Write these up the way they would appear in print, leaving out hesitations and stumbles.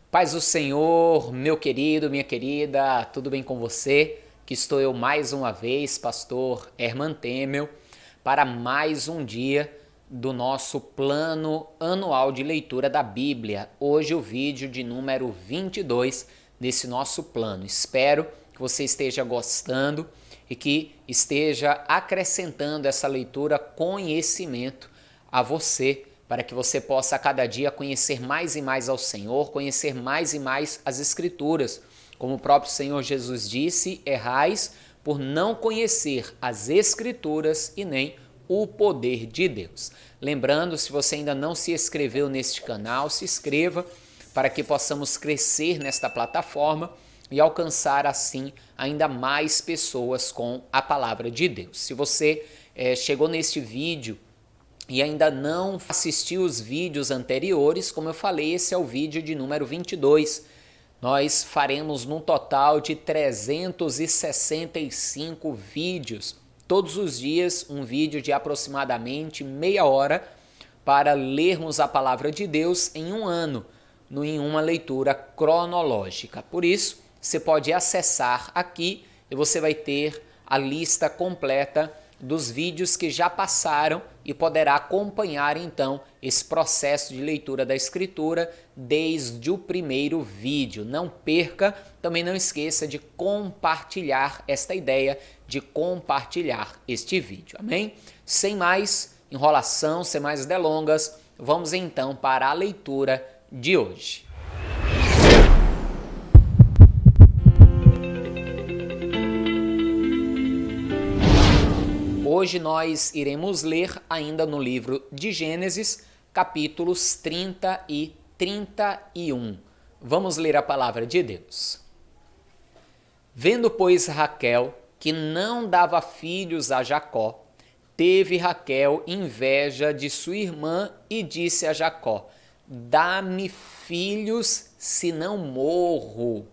Paz do Senhor, meu querido, minha querida, tudo bem com você? Que estou eu mais uma vez, pastor Herman Temel, para mais um dia do nosso plano anual de leitura da Bíblia. Hoje o vídeo de número 22 desse nosso plano. Espero que você esteja gostando e que esteja acrescentando essa leitura conhecimento a você, para que você possa a cada dia conhecer mais e mais ao Senhor, conhecer mais e mais as Escrituras. Como o próprio Senhor Jesus disse, errais por não conhecer as Escrituras e nem o poder de Deus. Lembrando, se você ainda não se inscreveu neste canal, se inscreva para que possamos crescer nesta plataforma e alcançar assim ainda mais pessoas com a palavra de Deus. Se você chegou neste vídeo e ainda não assistiu os vídeos anteriores, como eu falei, esse é o vídeo de número 22. Nós faremos num total de 365 vídeos. Todos os dias um vídeo de aproximadamente meia hora para lermos a palavra de Deus em um ano, em uma leitura cronológica. Por isso, você pode acessar aqui e você vai ter a lista completa dos vídeos que já passaram e poderá acompanhar então esse processo de leitura da Escritura desde o primeiro vídeo. Não perca, também não esqueça de compartilhar esta ideia, de compartilhar este vídeo, amém? Sem mais enrolação, sem mais delongas, vamos então para a leitura de hoje. Hoje nós iremos ler ainda no livro de Gênesis, capítulos 30 e 31. Vamos ler a palavra de Deus. Vendo, pois, Raquel que não dava filhos a Jacó, teve Raquel inveja de sua irmã e disse a Jacó: dá-me filhos, se não morro.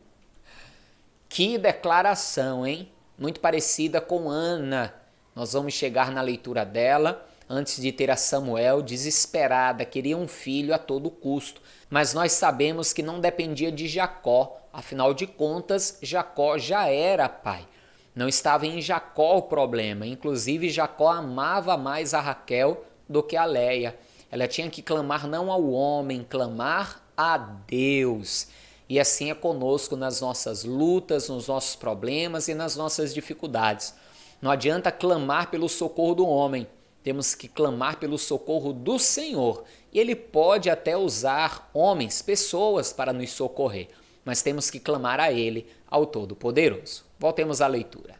Que declaração, hein? Muito parecida com Ana. Nós vamos chegar na leitura dela, antes de ter a Samuel, desesperada, queria um filho a todo custo. Mas nós sabemos que não dependia de Jacó, afinal de contas, Jacó já era pai. Não estava em Jacó o problema, inclusive Jacó amava mais a Raquel do que a Léia. Ela tinha que clamar não ao homem, clamar a Deus. E assim é conosco nas nossas lutas, nos nossos problemas e nas nossas dificuldades. Não adianta clamar pelo socorro do homem, temos que clamar pelo socorro do Senhor. E Ele pode até usar homens, pessoas para nos socorrer, mas temos que clamar a Ele, ao Todo-Poderoso. Voltemos à leitura.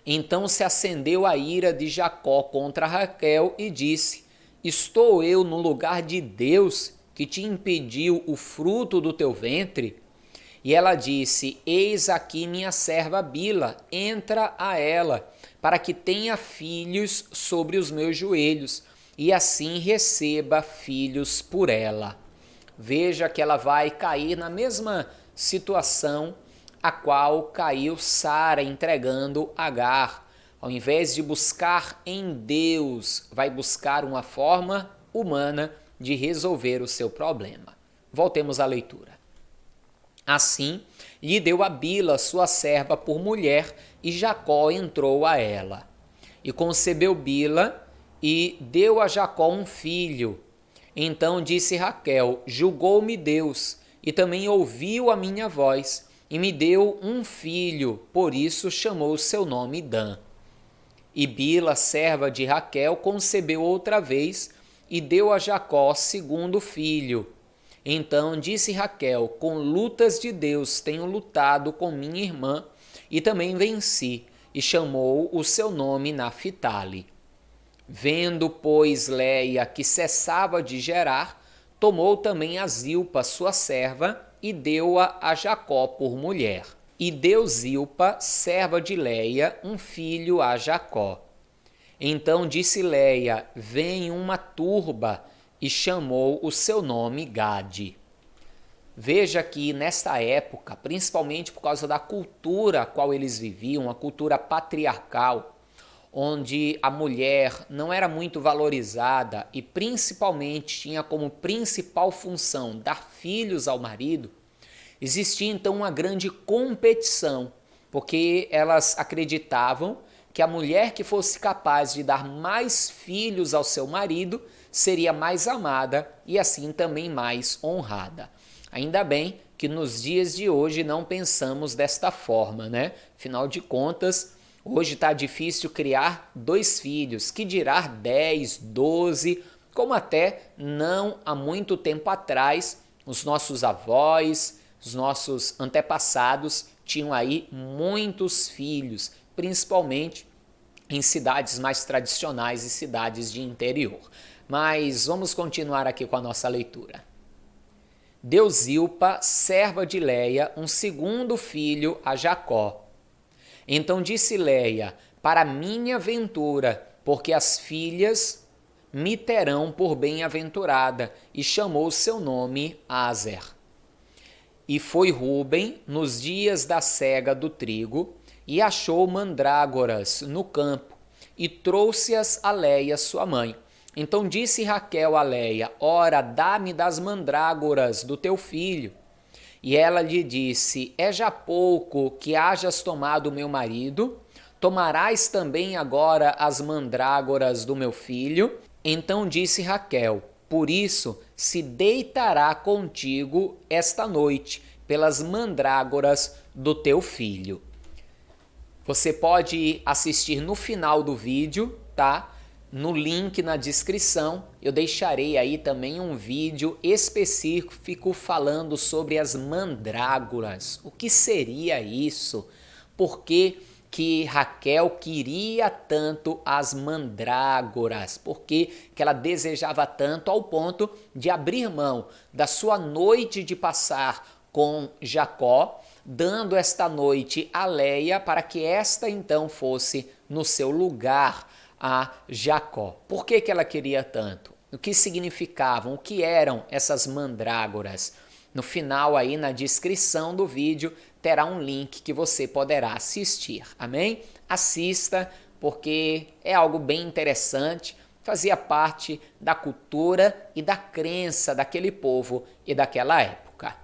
Então se acendeu a ira de Jacó contra Raquel e disse: estou eu no lugar de Deus que te impediu o fruto do teu ventre? E ela disse: eis aqui minha serva Bila, entra a ela, para que tenha filhos sobre os meus joelhos, e assim receba filhos por ela. Veja que ela vai cair na mesma situação a qual caiu Sara entregando Agar. Ao invés de buscar em Deus, vai buscar uma forma humana de resolver o seu problema. Voltemos à leitura. Assim, lhe deu a Bila, sua serva, por mulher, e Jacó entrou a ela. E concebeu Bila, e deu a Jacó um filho. Então disse Raquel: julgou-me Deus, e também ouviu a minha voz, e me deu um filho, por isso chamou seu nome Dan. E Bila, serva de Raquel, concebeu outra vez, e deu a Jacó segundo filho. Então disse Raquel: com lutas de Deus tenho lutado com minha irmã e também venci, e chamou o seu nome Naphtali. Vendo, pois, Léia que cessava de gerar, tomou também a Zilpa, sua serva, e deu-a a Jacó por mulher. E deu Zilpa, serva de Léia, um filho a Jacó. Então disse Léia: vem uma turba, e chamou o seu nome Gade. Veja que nesta época, principalmente por causa da cultura a qual eles viviam, a cultura patriarcal, onde a mulher não era muito valorizada e principalmente tinha como principal função dar filhos ao marido, existia então uma grande competição, porque elas acreditavam que a mulher que fosse capaz de dar mais filhos ao seu marido seria mais amada e assim também mais honrada. Ainda bem que nos dias de hoje não pensamos desta forma, né? Afinal de contas, hoje está difícil criar 2 filhos, que dirá 10, 12, como até não há muito tempo atrás os nossos avós, os nossos antepassados tinham aí muitos filhos, principalmente em cidades mais tradicionais e cidades de interior. Mas vamos continuar aqui com a nossa leitura. Deu Zilpa, serva de Leia, um segundo filho a Jacó. Então disse Leia: para minha ventura, porque as filhas me terão por bem-aventurada, e chamou seu nome Aser. E foi Rúben nos dias da cega do trigo, e achou mandrágoras no campo, e trouxe-as a Leia, sua mãe. Então disse Raquel a Leia: ora, dá-me das mandrágoras do teu filho. E ela lhe disse: é já pouco que hajas tomado meu marido? Tomarás também agora as mandrágoras do meu filho? Então disse Raquel: por isso se deitará contigo esta noite, pelas mandrágoras do teu filho. Você pode assistir no final do vídeo, tá? No link na descrição, eu deixarei aí também um vídeo específico falando sobre as mandrágoras. O que seria isso? Por que Raquel queria tanto as mandrágoras? Por que ela desejava tanto ao ponto de abrir mão da sua noite de passar com Jacó, dando esta noite a Leia para que esta então fosse no seu lugar a Jacó. Por que ela queria tanto? O que significavam? O que eram essas mandrágoras? No final aí na descrição do vídeo terá um link que você poderá assistir. Amém? Assista porque é algo bem interessante, fazia parte da cultura e da crença daquele povo e daquela época.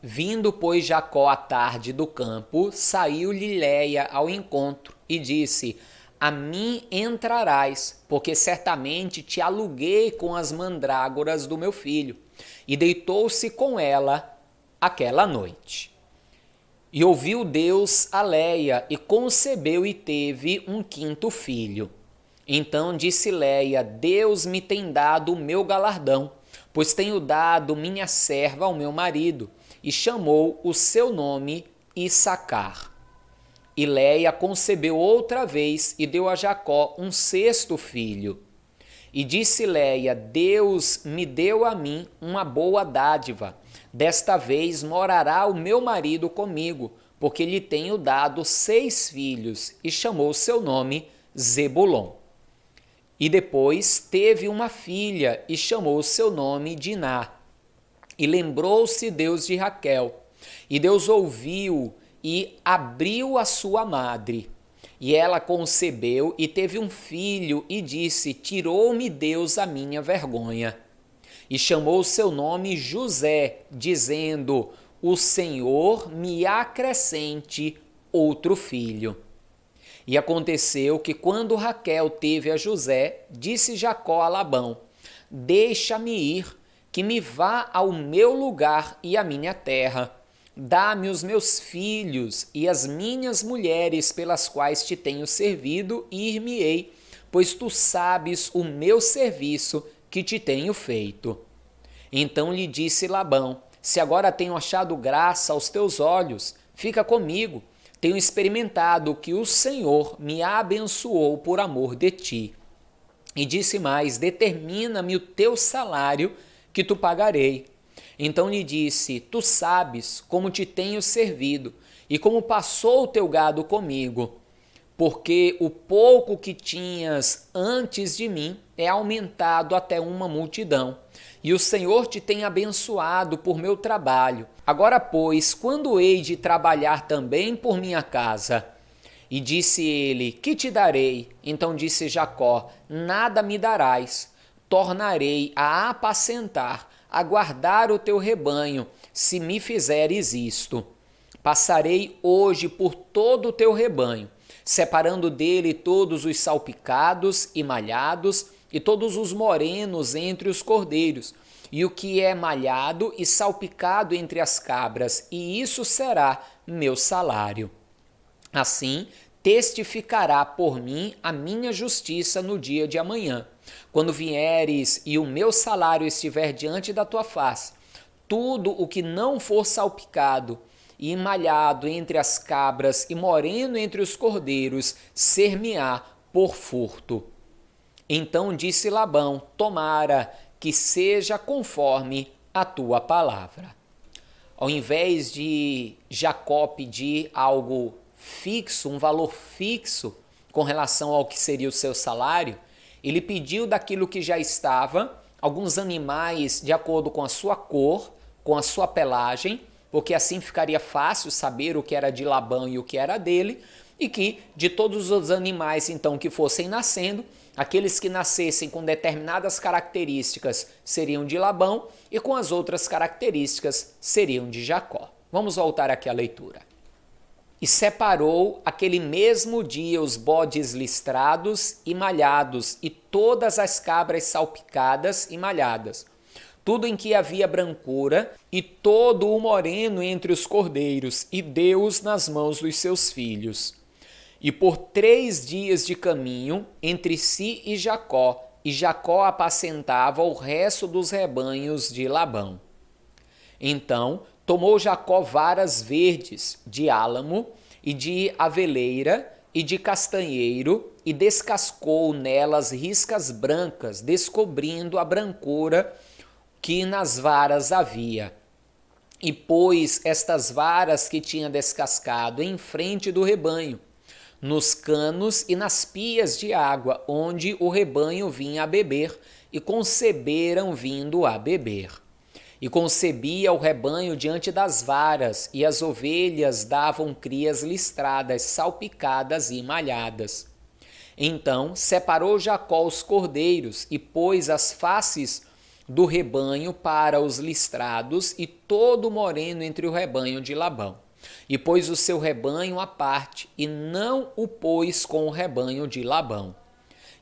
Vindo, pois, Jacó à tarde do campo, saiu-lhe Leia ao encontro e disse: a mim entrarás, porque certamente te aluguei com as mandrágoras do meu filho. E deitou-se com ela aquela noite. E ouviu Deus a Leia, e concebeu e teve um 5º filho. Então disse Leia: Deus me tem dado o meu galardão, pois tenho dado minha serva ao meu marido. E chamou o seu nome Issacar. E Leia concebeu outra vez e deu a Jacó um 6º filho. E disse Leia: Deus me deu a mim uma boa dádiva. Desta vez morará o meu marido comigo, porque lhe tenho dado 6 filhos. E chamou seu nome Zebulon. E depois teve uma filha e chamou seu nome Diná. E lembrou-se Deus de Raquel. E Deus ouviu e abriu a sua madre. E ela concebeu e teve um filho e disse: tirou-me Deus a minha vergonha. E chamou seu nome José, dizendo: o Senhor me acrescente outro filho. E aconteceu que quando Raquel teve a José, disse Jacó a Labão: deixa-me ir, que me vá ao meu lugar e à minha terra. Dá-me os meus filhos e as minhas mulheres pelas quais te tenho servido e ir-me-ei, pois tu sabes o meu serviço que te tenho feito. Então lhe disse Labão: se agora tenho achado graça aos teus olhos, fica comigo. Tenho experimentado que o Senhor me abençoou por amor de ti. E disse mais: determina-me o teu salário que tu pagarei. Então lhe disse: tu sabes como te tenho servido e como passou o teu gado comigo, porque o pouco que tinhas antes de mim é aumentado até uma multidão, e o Senhor te tem abençoado por meu trabalho. Agora, pois, quando hei de trabalhar também por minha casa? E disse ele: que te darei? Então disse Jacó: nada me darás. Tornarei a apacentar, a guardar o teu rebanho, se me fizeres isto. Passarei hoje por todo o teu rebanho, separando dele todos os salpicados e malhados, e todos os morenos entre os cordeiros, e o que é malhado e salpicado entre as cabras, e isso será meu salário. Assim, testificará por mim a minha justiça no dia de amanhã. Quando vieres e o meu salário estiver diante da tua face, tudo o que não for salpicado e malhado entre as cabras e moreno entre os cordeiros, ser-me-á por furto. Então disse Labão: tomara que seja conforme a tua palavra. Ao invés de Jacó pedir algo fixo, um valor fixo com relação ao que seria o seu salário, ele pediu daquilo que já estava, alguns animais de acordo com a sua cor, com a sua pelagem, porque assim ficaria fácil saber o que era de Labão e o que era dele, e que de todos os animais então que fossem nascendo, aqueles que nascessem com determinadas características seriam de Labão e com as outras características seriam de Jacó. Vamos voltar aqui à leitura. E separou aquele mesmo dia os bodes listrados e malhados e todas as cabras salpicadas e malhadas, tudo em que havia brancura, e todo o moreno entre os cordeiros, e deu-os nas mãos dos seus filhos. E por 3 dias de caminho entre si e Jacó apacentava o resto dos rebanhos de Labão. Então tomou Jacó varas verdes de álamo e de aveleira e de castanheiro e descascou nelas riscas brancas, descobrindo a brancura que nas varas havia. E pôs estas varas que tinha descascado em frente do rebanho, nos canos e nas pias de água, onde o rebanho vinha a beber, e conceberam vindo a beber. E concebia o rebanho diante das varas, e as ovelhas davam crias listradas, salpicadas e malhadas. Então separou Jacó os cordeiros, e pôs as faces do rebanho para os listrados, e todo moreno entre o rebanho de Labão. E pôs o seu rebanho à parte, e não o pôs com o rebanho de Labão.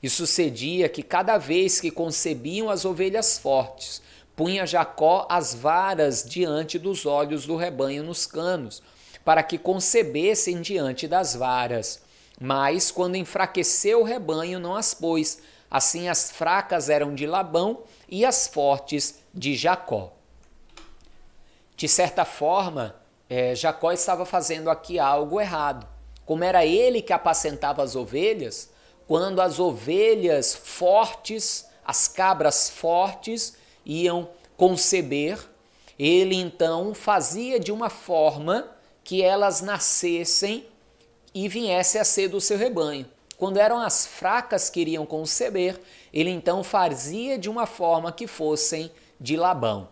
E sucedia que cada vez que concebiam as ovelhas fortes, punha Jacó as varas diante dos olhos do rebanho nos canos, para que concebessem diante das varas. Mas, quando enfraqueceu o rebanho, não as pôs. Assim as fracas eram de Labão e as fortes de Jacó. De certa forma, Jacó estava fazendo aqui algo errado. Como era ele que apacentava as ovelhas, quando as ovelhas fortes, as cabras fortes, iam conceber, ele então fazia de uma forma que elas nascessem e viessem a ser do seu rebanho. Quando eram as fracas que iriam conceber, ele então fazia de uma forma que fossem de Labão.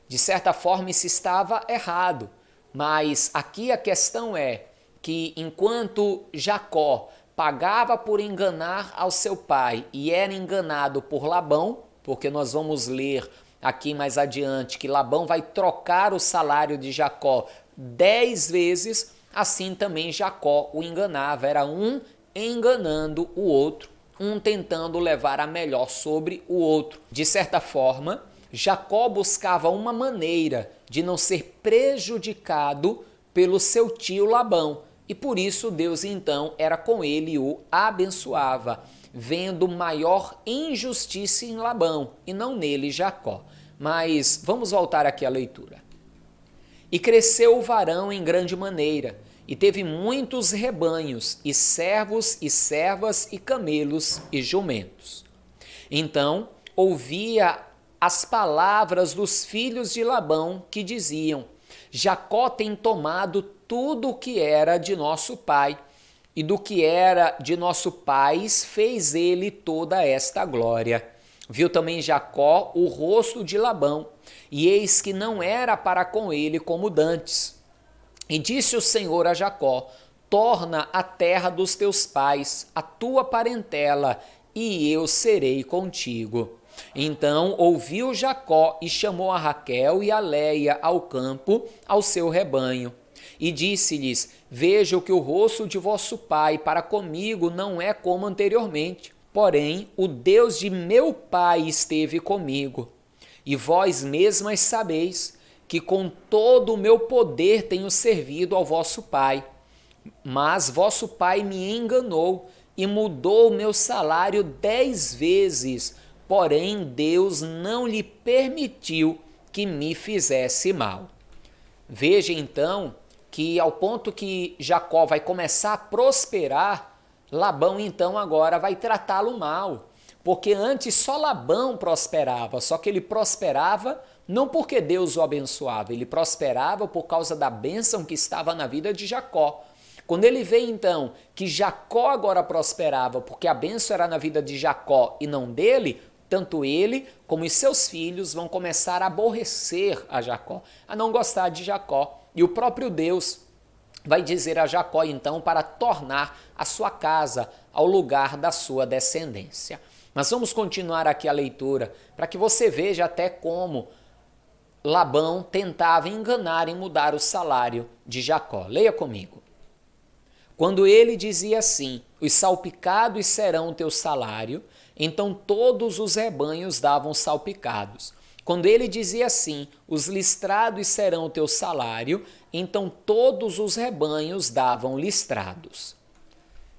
De certa forma isso estava errado, mas aqui a questão é que enquanto Jacó pagava por enganar ao seu pai e era enganado por Labão, porque nós vamos ler aqui mais adiante que Labão vai trocar o salário de Jacó 10 vezes, assim também Jacó o enganava, era um enganando o outro, um tentando levar a melhor sobre o outro. De certa forma, Jacó buscava uma maneira de não ser prejudicado pelo seu tio Labão, e por isso Deus então era com ele e o abençoava, vendo maior injustiça em Labão e não nele Jacó. Mas vamos voltar aqui à leitura. E cresceu o varão em grande maneira, e teve muitos rebanhos, e servos, e servas, e camelos, e jumentos. Então ouvia as palavras dos filhos de Labão, que diziam: Jacó tem tomado tudo o que era de nosso pai, e do que era de nosso pai fez ele toda esta glória. Viu também Jacó o rosto de Labão, e eis que não era para com ele como dantes. E disse o Senhor a Jacó: torna a terra dos teus pais, a tua parentela, e eu serei contigo. Então ouviu Jacó e chamou a Raquel e a Léia ao campo, ao seu rebanho. E disse-lhes: vejo que o rosto de vosso pai para comigo não é como anteriormente, porém o Deus de meu pai esteve comigo. E vós mesmas sabeis que com todo o meu poder tenho servido ao vosso pai. Mas vosso pai me enganou e mudou o meu salário 10 vezes, porém Deus não lhe permitiu que me fizesse mal. Veja então que ao ponto que Jacó vai começar a prosperar, Labão então agora vai tratá-lo mal. Porque antes só Labão prosperava, só que ele prosperava não porque Deus o abençoava, ele prosperava por causa da bênção que estava na vida de Jacó. Quando ele vê então que Jacó agora prosperava porque a bênção era na vida de Jacó e não dele, tanto ele como os seus filhos vão começar a aborrecer a Jacó, a não gostar de Jacó. E o próprio Deus vai dizer a Jacó então para tornar a sua casa ao lugar da sua descendência. Mas vamos continuar aqui a leitura para que você veja até como Labão tentava enganar e mudar o salário de Jacó. Leia comigo. Quando ele dizia assim: os salpicados serão o teu salário, então todos os rebanhos davam salpicados. Quando ele dizia assim: os listrados serão o teu salário, então todos os rebanhos davam listrados.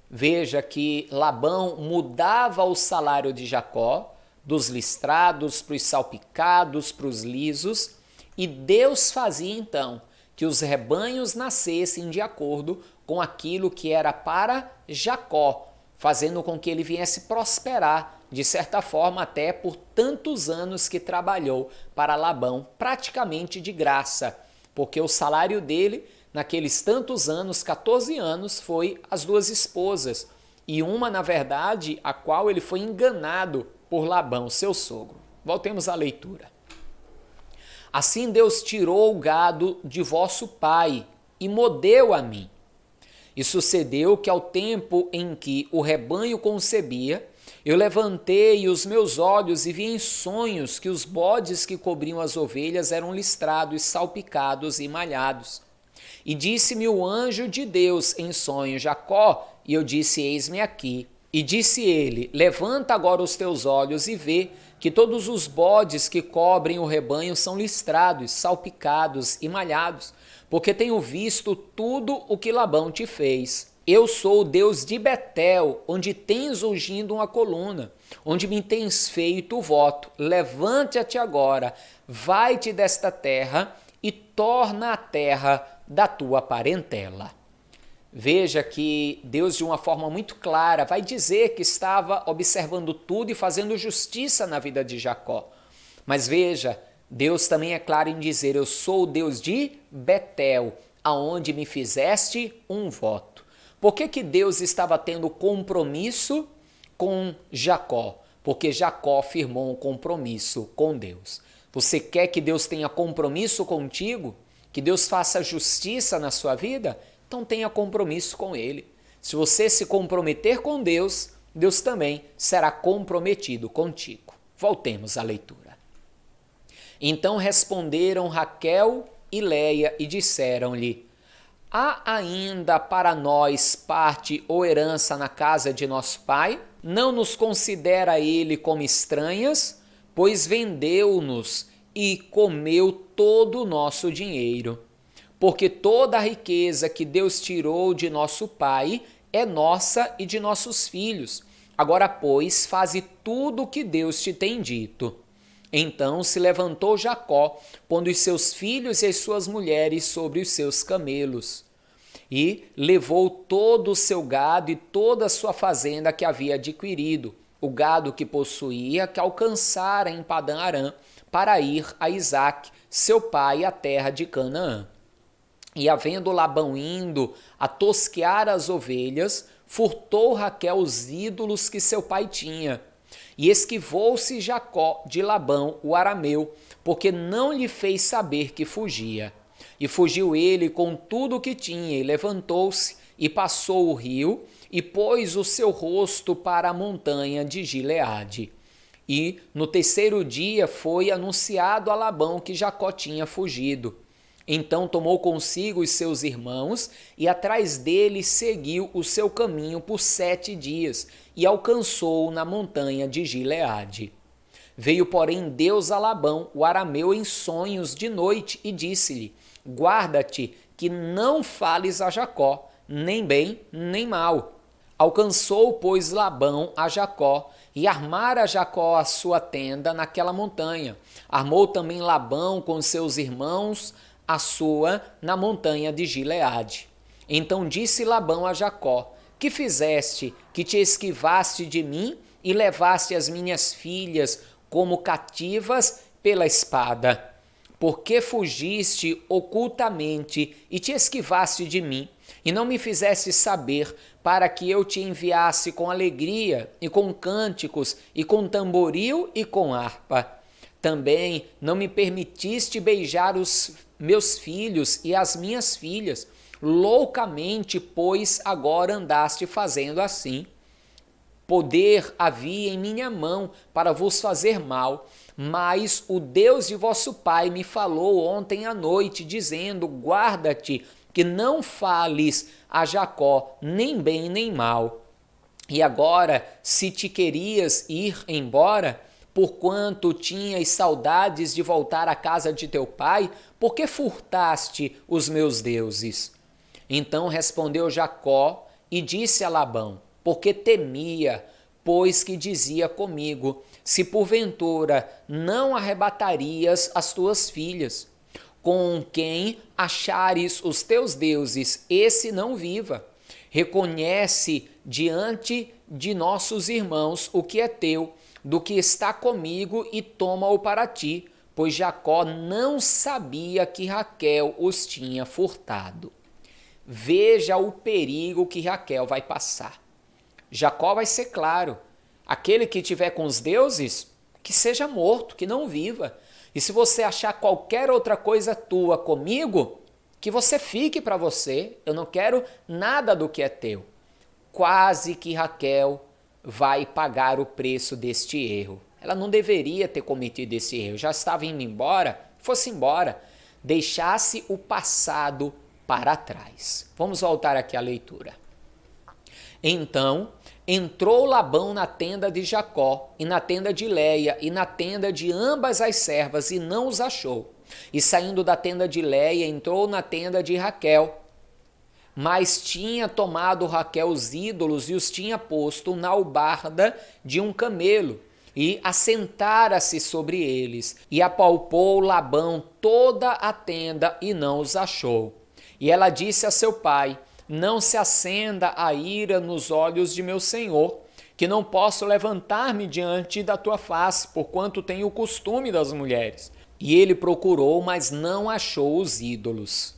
Veja que Labão mudava o salário de Jacó, dos listrados para os salpicados, para os lisos, e Deus fazia então que os rebanhos nascessem de acordo com aquilo que era para Jacó, fazendo com que ele viesse prosperar, de certa forma até por tantos anos que trabalhou para Labão, praticamente de graça, porque o salário dele naqueles tantos anos, 14 anos, foi as 2 esposas, e uma, na verdade, a qual ele foi enganado por Labão, seu sogro. Voltemos à leitura. Assim Deus tirou o gado de vosso pai e modeu a mim. E sucedeu que ao tempo em que o rebanho concebia, eu levantei os meus olhos e vi em sonhos que os bodes que cobriam as ovelhas eram listrados, salpicados e malhados. E disse-me o anjo de Deus em sonho: Jacó, e eu disse: eis-me aqui. E disse ele: levanta agora os teus olhos e vê que todos os bodes que cobrem o rebanho são listrados, salpicados e malhados, porque tenho visto tudo o que Labão te fez. Eu sou o Deus de Betel, onde tens ungido uma coluna, onde me tens feito o voto. Levanta-te agora, vai-te desta terra e torna a terra da tua parentela. Veja que Deus, de uma forma muito clara, vai dizer que estava observando tudo e fazendo justiça na vida de Jacó. Mas veja, Deus também é claro em dizer: eu sou o Deus de Betel, aonde me fizeste um voto. Por que Deus estava tendo compromisso com Jacó? Porque Jacó firmou um compromisso com Deus. Você quer que Deus tenha compromisso contigo? Que Deus faça justiça na sua vida? Então tenha compromisso com Ele. Se você se comprometer com Deus, Deus também será comprometido contigo. Voltemos à leitura. Então responderam Raquel e Léia e disseram-lhe: há ainda para nós parte ou herança na casa de nosso pai? Não nos considera ele como estranhas, pois vendeu-nos e comeu todo o nosso dinheiro. Porque toda a riqueza que Deus tirou de nosso pai é nossa e de nossos filhos. Agora, pois, faze tudo o que Deus te tem dito. Então se levantou Jacó, pondo os seus filhos e as suas mulheres sobre os seus camelos, e levou todo o seu gado e toda a sua fazenda que havia adquirido, o gado que possuía, que alcançara em Padã Arã, para ir a Isaque, seu pai, à terra de Canaã. E havendo Labão indo a tosquear as ovelhas, furtou Raquel os ídolos que seu pai tinha. E esquivou-se Jacó de Labão, o arameu, porque não lhe fez saber que fugia. E fugiu ele com tudo o que tinha, e levantou-se, e passou o rio, e pôs o seu rosto para a montanha de Gileade. E no terceiro dia foi anunciado a Labão que Jacó tinha fugido. Então tomou consigo os seus irmãos e atrás dele seguiu o seu caminho por 7 dias e alcançou-o na montanha de Gileade. Veio, porém, Deus a Labão, o arameu, em sonhos de noite e disse-lhe: guarda-te que não fales a Jacó, nem bem nem mal. Alcançou, pois, Labão a Jacó e armara Jacó a sua tenda naquela montanha. Armou também Labão com seus irmãos a sua na montanha de Gileade. Então disse Labão a Jacó: que fizeste, que te esquivaste de mim e levaste as minhas filhas como cativas pela espada? Por que fugiste ocultamente e te esquivaste de mim, e não me fizeste saber, para que eu te enviasse com alegria, e com cânticos, e com tamboril e com harpa? Também não me permitiste beijar os meus filhos e as minhas filhas. Loucamente, pois, agora andaste fazendo assim. Poder havia em minha mão para vos fazer mal, mas o Deus de vosso pai me falou ontem à noite, dizendo: guarda-te, que não fales a Jacó, nem bem nem mal. E agora, se te querias ir embora, porquanto tinhas saudades de voltar à casa de teu pai, por que furtaste os meus deuses? Então respondeu Jacó e disse a Labão: porque temia, pois que dizia comigo: se porventura não arrebatarias as tuas filhas, com quem achares os teus deuses, esse não viva. Reconhece diante de nossos irmãos o que é teu, do que está comigo, e toma-o para ti, pois Jacó não sabia que Raquel os tinha furtado. Veja o perigo que Raquel vai passar. Jacó vai ser claro: aquele que tiver com os deuses, que seja morto, que não viva. E se você achar qualquer outra coisa tua comigo, que você fique para você, eu não quero nada do que é teu. Quase que Raquel vai pagar o preço deste erro. Ela não deveria ter cometido esse erro, já estava indo embora, fosse embora, deixasse o passado para trás. Vamos voltar aqui à leitura. Então entrou Labão na tenda de Jacó, e na tenda de Léia, e na tenda de ambas as servas, e não os achou. E saindo da tenda de Léia, entrou na tenda de Raquel. Mas tinha tomado Raquel os ídolos e os tinha posto na albarda de um camelo, e assentara-se sobre eles. E apalpou Labão toda a tenda e não os achou. E ela disse a seu pai: não se acenda a ira nos olhos de meu senhor, que não posso levantar-me diante da tua face, porquanto tenho o costume das mulheres. E ele procurou, mas não achou os ídolos.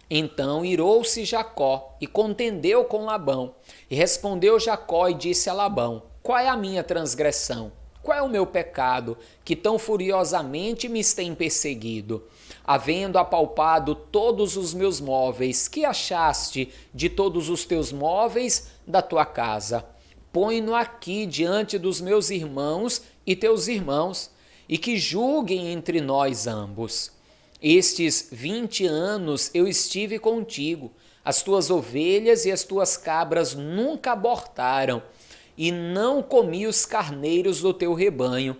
Então irou-se Jacó e contendeu com Labão. E respondeu Jacó e disse a Labão: qual é a minha transgressão? Qual é o meu pecado, que tão furiosamente me tem perseguido? Havendo apalpado todos os meus móveis, que achaste de todos os teus móveis da tua casa? Põe-no aqui diante dos meus irmãos e teus irmãos, e que julguem entre nós ambos. Estes 20 anos eu estive contigo, as tuas ovelhas e as tuas cabras nunca abortaram, e não comi os carneiros do teu rebanho.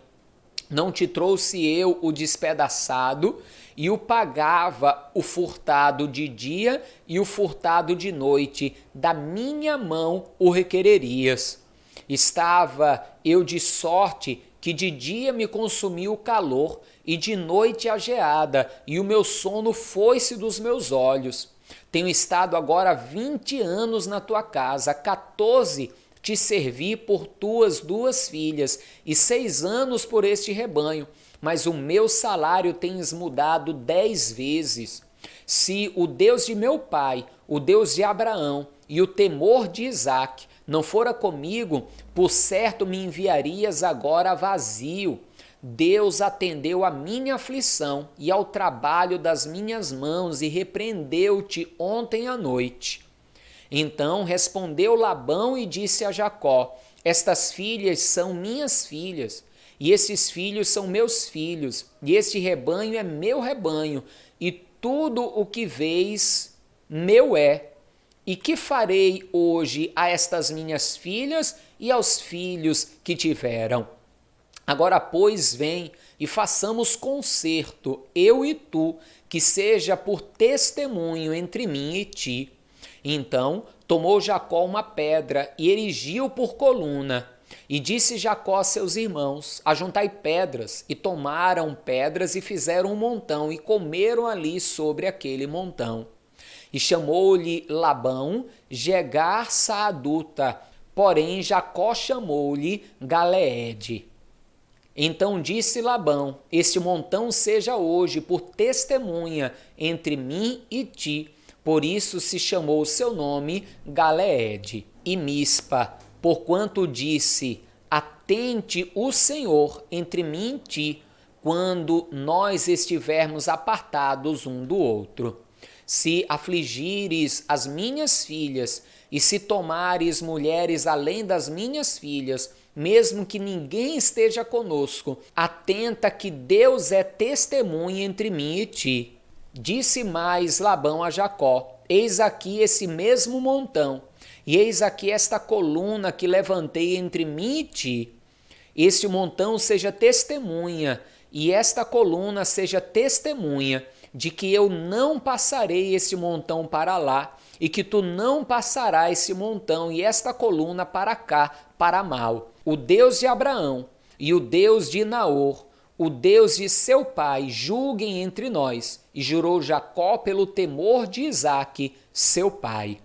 Não te trouxe eu o despedaçado, e o pagava o furtado de dia e o furtado de noite, da minha mão o requererias. Estava eu de sorte que de dia me consumiu o calor, e de noite a geada, e o meu sono foi-se dos meus olhos. Tenho estado agora 20 anos na tua casa, 14 te servi por tuas 2 filhas, e 6 anos por este rebanho, mas o meu salário tens mudado 10 vezes. Se o Deus de meu pai, o Deus de Abraão e o temor de Isaque não fora comigo, por certo me enviarias agora vazio. Deus atendeu à minha aflição e ao trabalho das minhas mãos e repreendeu-te ontem à noite. Então respondeu Labão e disse a Jacó: estas filhas são minhas filhas, e esses filhos são meus filhos, e este rebanho é meu rebanho, e tudo o que vês meu é. E que farei hoje a estas minhas filhas e aos filhos que tiveram? Agora, pois, vem e façamos concerto, eu e tu, que seja por testemunho entre mim e ti. Então tomou Jacó uma pedra e erigiu por coluna. E disse Jacó a seus irmãos: ajuntai pedras. E tomaram pedras e fizeram um montão, e comeram ali sobre aquele montão. E chamou-lhe Labão Jegar Saaduta, porém Jacó chamou-lhe Galeede. Então disse Labão: este montão seja hoje por testemunha entre mim e ti. Por isso se chamou o seu nome Galeede. E Mispa, porquanto disse: atente o Senhor entre mim e ti, quando nós estivermos apartados um do outro. Se afligires as minhas filhas, e se tomares mulheres além das minhas filhas, mesmo que ninguém esteja conosco, atenta que Deus é testemunha entre mim e ti. Disse mais Labão a Jacó: eis aqui esse mesmo montão, e eis aqui esta coluna que levantei entre mim e ti. Este montão seja testemunha, e esta coluna seja testemunha, de que eu não passarei esse montão para lá, e que tu não passarás esse montão e esta coluna para cá, para mal. O Deus de Abraão e o Deus de Naor, o Deus de seu pai, julguem entre nós. E jurou Jacó pelo temor de Isaque, seu pai.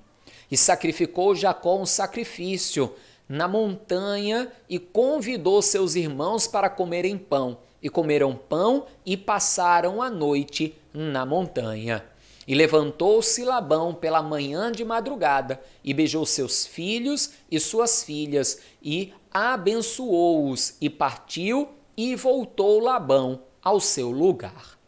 E sacrificou Jacó um sacrifício na montanha e convidou seus irmãos para comerem pão. E comeram pão e passaram a noite na montanha. E levantou-se Labão pela manhã de madrugada e beijou seus filhos e suas filhas e abençoou-os e partiu e voltou Labão ao seu lugar.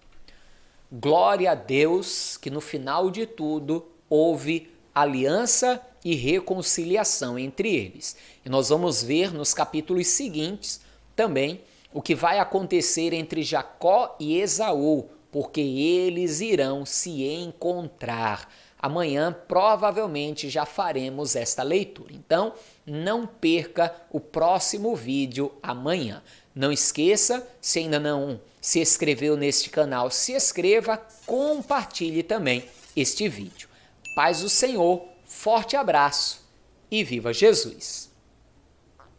Glória a Deus que no final de tudo houve aliança e reconciliação entre eles. E nós vamos ver nos capítulos seguintes também o que vai acontecer entre Jacó e Esaú, porque eles irão se encontrar. Amanhã provavelmente já faremos esta leitura. Então, não perca o próximo vídeo amanhã. Não esqueça, se ainda não se inscreveu neste canal, se inscreva, compartilhe também este vídeo. Paz do Senhor, forte abraço e viva Jesus!